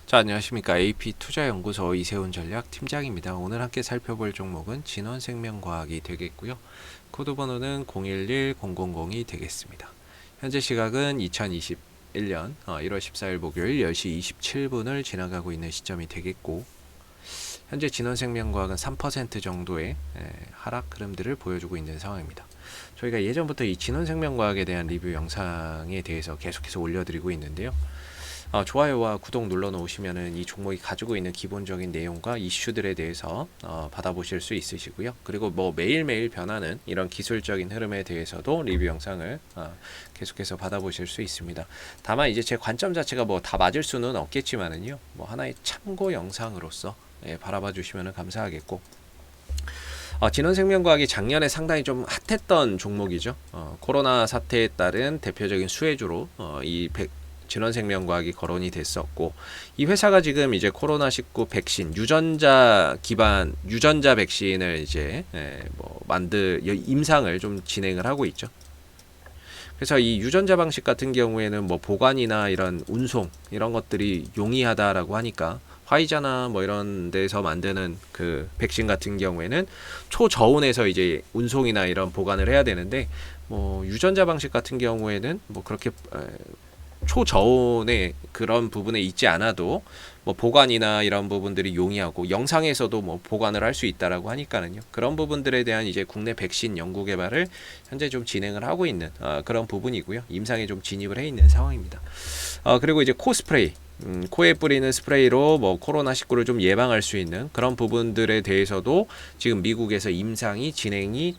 자, 안녕하십니까. AP투자연구소 이세훈 전략 팀장입니다. 오늘 함께 살펴볼 종목은 진원생명과학이 되겠고요. 코드 번호는 011000이 되겠습니다. 현재 시각은 2021년 1월 14일 목요일 10시 27분을 지나가고 있는 시점이 되겠고, 현재 진원생명과학은 3% 정도의 하락 흐름들을 보여주고 있는 상황입니다. 저희가 예전부터 이 진원생명과학에 대한 리뷰 영상에 대해서 계속해서 올려드리고 있는데요. 좋아요와 구독 눌러 놓으시면은 이 종목이 가지고 있는 기본적인 내용과 이슈들에 대해서 받아보실 수 있으시고요. 그리고 뭐 매일매일 변하는 이런 기술적인 흐름에 대해서도 리뷰 영상을 계속해서 받아보실 수 있습니다. 다만 이제 제 관점 자체가 뭐 다 맞을 수는 없겠지만은요, 뭐 하나의 참고 영상으로서 바라봐 주시면 감사하겠고, 진원생명과학이 작년에 상당히 좀 핫했던 종목이죠. 코로나 사태에 따른 대표적인 수혜주로 진원생명과학이 거론이 됐었고, 이 회사가 지금 이제 코로나19 백신 유전자 기반 유전자 백신을 이제 임상을 좀 진행을 하고 있죠. 그래서 이 유전자 방식 같은 경우에는 뭐 보관이나 이런 운송 이런 것들이 용이하다라고 하니까, 화이자나 뭐 이런 데서 만드는 그 백신 같은 경우에는 초저온에서 이제 운송이나 이런 보관을 해야 되는데, 뭐 유전자 방식 같은 경우에는 뭐 그렇게 초저온의 그런 부분에 있지 않아도 뭐 보관이나 이런 부분들이 용이하고, 영상에서도 뭐 보관을 할 수 있다라고 하니까는요, 그런 부분들에 대한 이제 국내 백신 연구 개발을 현재 좀 진행을 하고 있는 그런 부분이고요. 임상에 좀 진입을 해 있는 상황입니다. 그리고 이제 코스프레이, 코에 뿌리는 스프레이로 뭐 코로나19를 좀 예방할 수 있는 그런 부분들에 대해서도 지금 미국에서 임상 이상이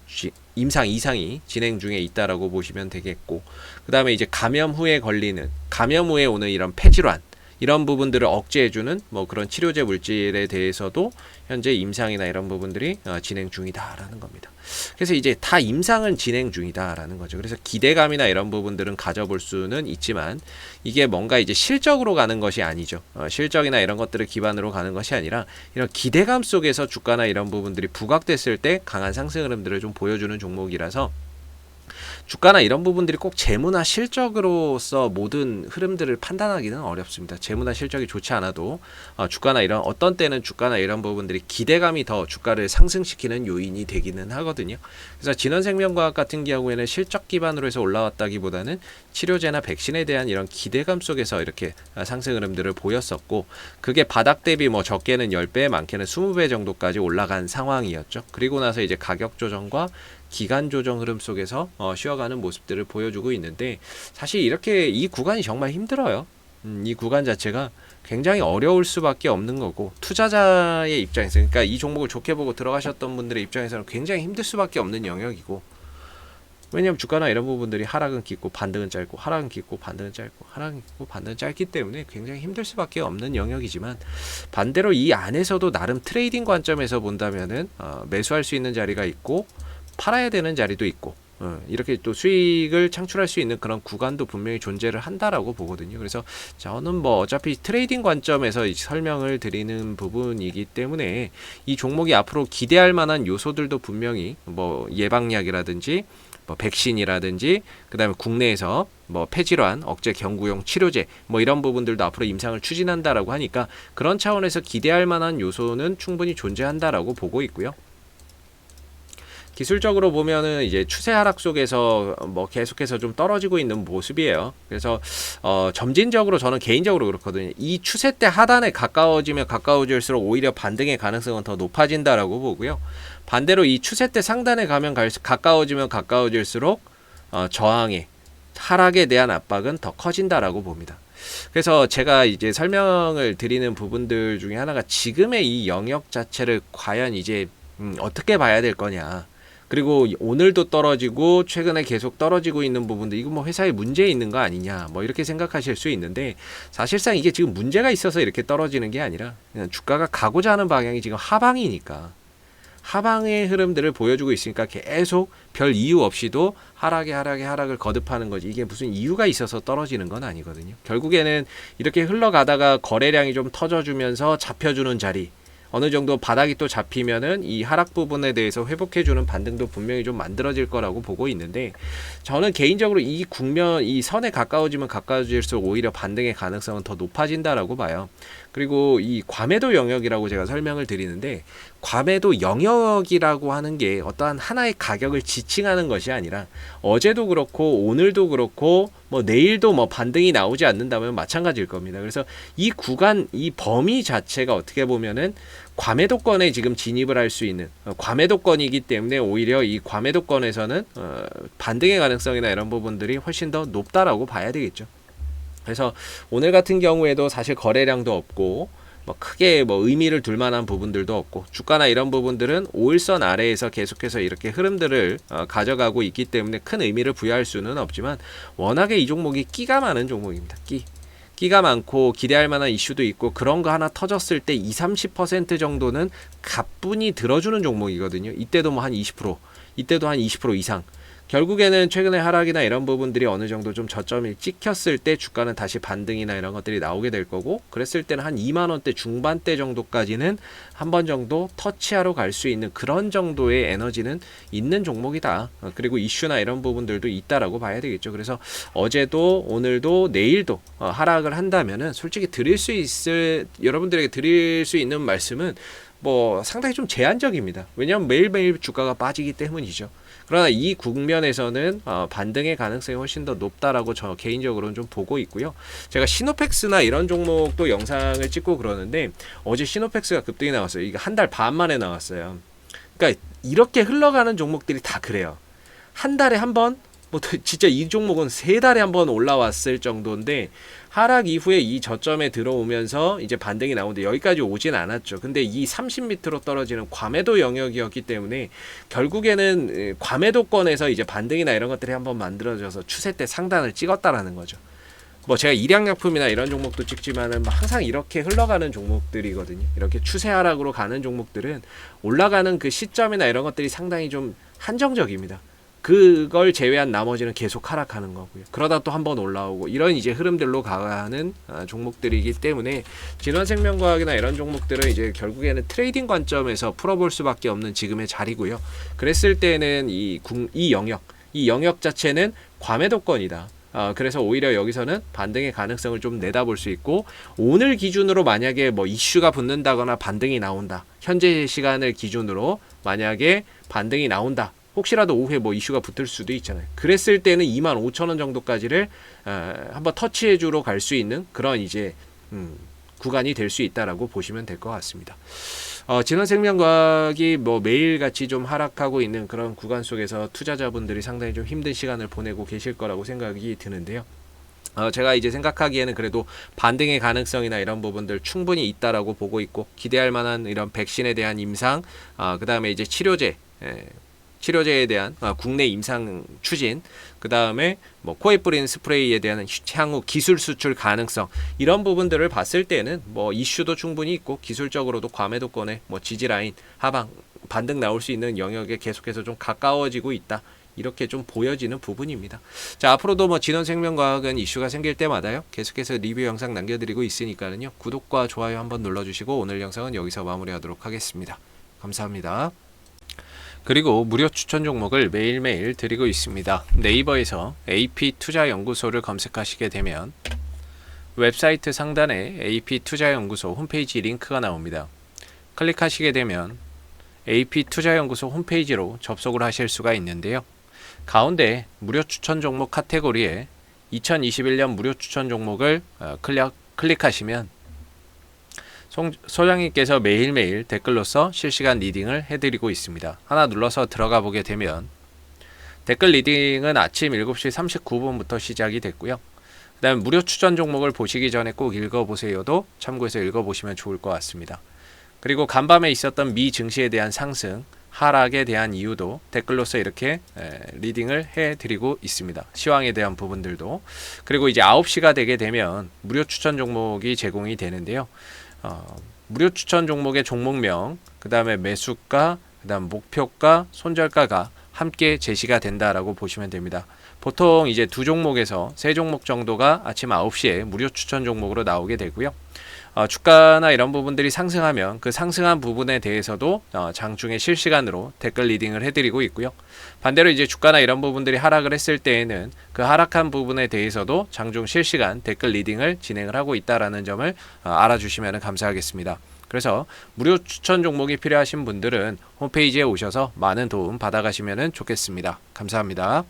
진행 중에 있다라고 보시면 되겠고, 그 다음에 이제 감염 후에 오는 이런 폐질환, 이런 부분들을 억제해주는 뭐 그런 치료제 물질에 대해서도 현재 임상이나 이런 부분들이 진행 중이다라는 겁니다. 그래서 이제 다 임상은 진행 중이다라는 거죠. 그래서 기대감이나 이런 부분들은 가져볼 수는 있지만, 이게 뭔가 이제 실적으로 가는 것이 아니죠. 실적이나 이런 것들을 기반으로 가는 것이 아니라, 이런 기대감 속에서 주가나 이런 부분들이 부각됐을 때 강한 상승 흐름들을 좀 보여주는 종목이라서, 주가나 이런 부분들이 꼭 재무나 실적으로서 모든 흐름들을 판단하기는 어렵습니다. 재무나 실적이 좋지 않아도 주가나 이런, 어떤 때는 주가나 이런 부분들이 기대감이 더 주가를 상승시키는 요인이 되기는 하거든요. 그래서 진원생명과학 같은 경우에는 실적 기반으로 해서 올라왔다기보다는 치료제나 백신에 대한 이런 기대감 속에서 이렇게 상승 흐름들을 보였었고, 그게 바닥 대비 뭐 적게는 10배, 많게는 20배 정도까지 올라간 상황이었죠. 그리고 나서 이제 가격 조정과 기간 조정 흐름 속에서 쉬어가는 모습들을 보여주고 있는데, 사실 이렇게 이 구간이 정말 힘들어요. 이 구간 자체가 굉장히 어려울 수밖에 없는 거고, 투자자의 입장에서, 그러니까 이 종목을 좋게 보고 들어가셨던 분들의 입장에서는 굉장히 힘들 수밖에 없는 영역이고, 왜냐하면 주가나 이런 부분들이 하락은 깊고 반등은 짧고, 하락은 깊고 반등은 짧고, 하락은 깊고 반등은 짧기 때문에 굉장히 힘들 수밖에 없는 영역이지만, 반대로 이 안에서도 나름 트레이딩 관점에서 본다면은 매수할 수 있는 자리가 있고 팔아야 되는 자리도 있고, 이렇게 또 수익을 창출할 수 있는 그런 구간도 분명히 존재를 한다라고 보거든요. 그래서 저는 뭐 어차피 트레이딩 관점에서 설명을 드리는 부분이기 때문에, 이 종목이 앞으로 기대할 만한 요소들도 분명히 뭐 예방약이라든지 뭐 백신이라든지, 그 다음에 국내에서 뭐 폐질환 억제 경구용 치료제 뭐 이런 부분들도 앞으로 임상을 추진한다라고 하니까, 그런 차원에서 기대할 만한 요소는 충분히 존재한다라고 보고 있고요. 기술적으로 보면은 이제 추세 하락 속에서 뭐 계속해서 좀 떨어지고 있는 모습이에요. 그래서 점진적으로, 저는 개인적으로 그렇거든요. 이 추세 때 하단에 가까워지면 가까워질수록 오히려 반등의 가능성은 더 높아진다라고 보고요. 반대로 이 추세 때 상단에 가까워지면 가까워질수록 저항의 하락에 대한 압박은 더 커진다라고 봅니다. 그래서 제가 이제 설명을 드리는 부분들 중에 하나가, 지금의 이 영역 자체를 과연 이제 어떻게 봐야 될 거냐, 그리고 오늘도 떨어지고 최근에 계속 떨어지고 있는 부분들, 이거 뭐 회사에 문제 있는 거 아니냐, 뭐 이렇게 생각하실 수 있는데, 사실상 이게 지금 문제가 있어서 이렇게 떨어지는 게 아니라, 그냥 주가가 가고자 하는 방향이 지금 하방이니까, 하방의 흐름들을 보여주고 있으니까 계속 별 이유 없이도 하락을 거듭하는 거지, 이게 무슨 이유가 있어서 떨어지는 건 아니거든요. 결국에는 이렇게 흘러가다가 거래량이 좀 터져주면서 잡혀주는 자리, 어느 정도 바닥이 또 잡히면은 이 하락 부분에 대해서 회복해주는 반등도 분명히 좀 만들어질 거라고 보고 있는데, 저는 개인적으로 이 국면, 이 선에 가까워지면 가까워질수록 오히려 반등의 가능성은 더 높아진다라고 봐요. 그리고 이 과매도 영역이라고 제가 설명을 드리는데, 과매도 영역이라고 하는 게 어떠한 하나의 가격을 지칭하는 것이 아니라, 어제도 그렇고 오늘도 그렇고 뭐 내일도 뭐 반등이 나오지 않는다면 마찬가지일 겁니다. 그래서 이 구간, 이 범위 자체가 어떻게 보면은 과매도권에 지금 진입을 할 수 있는 과매도권이기 때문에, 오히려 이 과매도권에서는 반등의 가능성이나 이런 부분들이 훨씬 더 높다라고 봐야 되겠죠. 그래서 오늘 같은 경우에도 사실 거래량도 없고 뭐 크게 뭐 의미를 둘 만한 부분들도 없고, 주가나 이런 부분들은 5일선 아래에서 계속해서 이렇게 흐름들을 가져가고 있기 때문에 큰 의미를 부여할 수는 없지만, 워낙에 이 종목이 끼가 많은 종목입니다. 끼가 많고 기대할 만한 이슈도 있고, 그런 거 하나 터졌을 때 20-30% 정도는 가뿐히 들어주는 종목이거든요. 이때도 뭐 한 20%, 이때도 한 20% 이상. 결국에는 최근에 하락이나 이런 부분들이 어느 정도 좀 저점이 찍혔을 때 주가는 다시 반등이나 이런 것들이 나오게 될 거고, 그랬을 때는 한 2만원대 중반대 정도까지는 한 번 정도 터치하러 갈 수 있는 그런 정도의 에너지는 있는 종목이다. 그리고 이슈나 이런 부분들도 있다라고 봐야 되겠죠. 그래서 어제도 오늘도 내일도 하락을 한다면은 솔직히 여러분들에게 드릴 수 있는 말씀은 뭐 상당히 좀 제한적입니다. 왜냐하면 매일매일 주가가 빠지기 때문이죠. 그러나 이 국면에서는 반등의 가능성이 훨씬 더 높다라고 저 개인적으로는 좀 보고 있고요. 제가 시노펙스나 이런 종목도 영상을 찍고 그러는데, 어제 시노펙스가 급등이 나왔어요. 이게 한 달 반 만에 나왔어요. 그러니까 이렇게 흘러가는 종목들이 다 그래요. 한 달에 한 번, 뭐 진짜 이 종목은 3달에 한 번 올라왔을 정도인데, 하락 이후에 이 저점에 들어오면서 이제 반등이 나오는데 여기까지 오진 않았죠. 근데 이 30m로 떨어지는 과매도 영역이었기 때문에 결국에는 과매도권에서 이제 반등이나 이런 것들이 한번 만들어져서 추세 때 상단을 찍었다라는 거죠. 뭐 제가 일양약품이나 이런 종목도 찍지만은 항상 이렇게 흘러가는 종목들이거든요. 이렇게 추세 하락으로 가는 종목들은 올라가는 그 시점이나 이런 것들이 상당히 좀 한정적입니다. 그걸 제외한 나머지는 계속 하락하는 거고요. 그러다 또 한번 올라오고, 이런 이제 흐름들로 가는 종목들이기 때문에, 진원생명과학이나 이런 종목들은 이제 결국에는 트레이딩 관점에서 풀어볼 수밖에 없는 지금의 자리고요. 그랬을 때는 이 영역 자체는 과매도권이다. 그래서 오히려 여기서는 반등의 가능성을 좀 내다볼 수 있고, 오늘 기준으로 만약에 뭐 이슈가 붙는다거나 반등이 나온다, 현재 시간을 기준으로 만약에 반등이 나온다, 혹시라도 오후에 뭐 이슈가 붙을 수도 있잖아요. 그랬을 때는 25,000원 정도까지를 한번 터치해주러 갈 수 있는 그런 이제 구간이 될 수 있다라고 보시면 될 것 같습니다. 진원생명과학이 뭐 매일같이 좀 하락하고 있는 그런 구간 속에서 투자자분들이 상당히 좀 힘든 시간을 보내고 계실 거라고 생각이 드는데요. 제가 이제 생각하기에는 그래도 반등의 가능성이나 이런 부분들 충분히 있다라고 보고 있고, 기대할 만한 이런 백신에 대한 임상, 그 다음에 이제 치료제에 대한 국내 임상 추진, 그 다음에 뭐 코에 뿌리는 스프레이에 대한 향후 기술 수출 가능성, 이런 부분들을 봤을 때는 뭐 이슈도 충분히 있고, 기술적으로도 과매도권에 뭐 지지라인 하방 반등 나올 수 있는 영역에 계속해서 좀 가까워지고 있다, 이렇게 좀 보여지는 부분입니다. 자, 앞으로도 뭐 진원생명과학은 이슈가 생길 때마다요 계속해서 리뷰 영상 남겨드리고 있으니까는요, 구독과 좋아요 한번 눌러주시고, 오늘 영상은 여기서 마무리하도록 하겠습니다. 감사합니다. 그리고 무료 추천 종목을 매일매일 드리고 있습니다. 네이버에서 AP투자연구소를 검색하시게 되면 웹사이트 상단에 AP투자연구소 홈페이지 링크가 나옵니다. 클릭하시게 되면 AP투자연구소 홈페이지로 접속을 하실 수가 있는데요. 가운데 무료 추천 종목 카테고리에 2021년 무료 추천 종목을 클릭하시면 소장님께서 매일매일 댓글로서 실시간 리딩을 해드리고 있습니다. 하나 눌러서 들어가 보게 되면 댓글 리딩은 아침 7시 39분부터 시작이 됐고요. 그 다음에 무료 추천 종목을 보시기 전에 꼭 읽어보세요도 참고해서 읽어보시면 좋을 것 같습니다. 그리고 간밤에 있었던 미 증시에 대한 상승, 하락에 대한 이유도 댓글로서 이렇게 리딩을 해드리고 있습니다. 시황에 대한 부분들도. 그리고 이제 9시가 되게 되면 무료 추천 종목이 제공이 되는데요. 무료 추천 종목의 종목명, 그 다음에 매수가, 그 다음 목표가, 손절가가 함께 제시가 된다라고 보시면 됩니다. 보통 이제 두 종목에서 세 종목 정도가 아침 9시에 무료 추천 종목으로 나오게 되고요. 주가나 이런 부분들이 상승하면 그 상승한 부분에 대해서도 장중에 실시간으로 댓글 리딩을 해드리고 있고요. 반대로 이제 주가나 이런 부분들이 하락을 했을 때에는 그 하락한 부분에 대해서도 장중 실시간 댓글 리딩을 진행을 하고 있다라는 점을 알아주시면 감사하겠습니다. 그래서 무료 추천 종목이 필요하신 분들은 홈페이지에 오셔서 많은 도움 받아가시면 좋겠습니다. 감사합니다.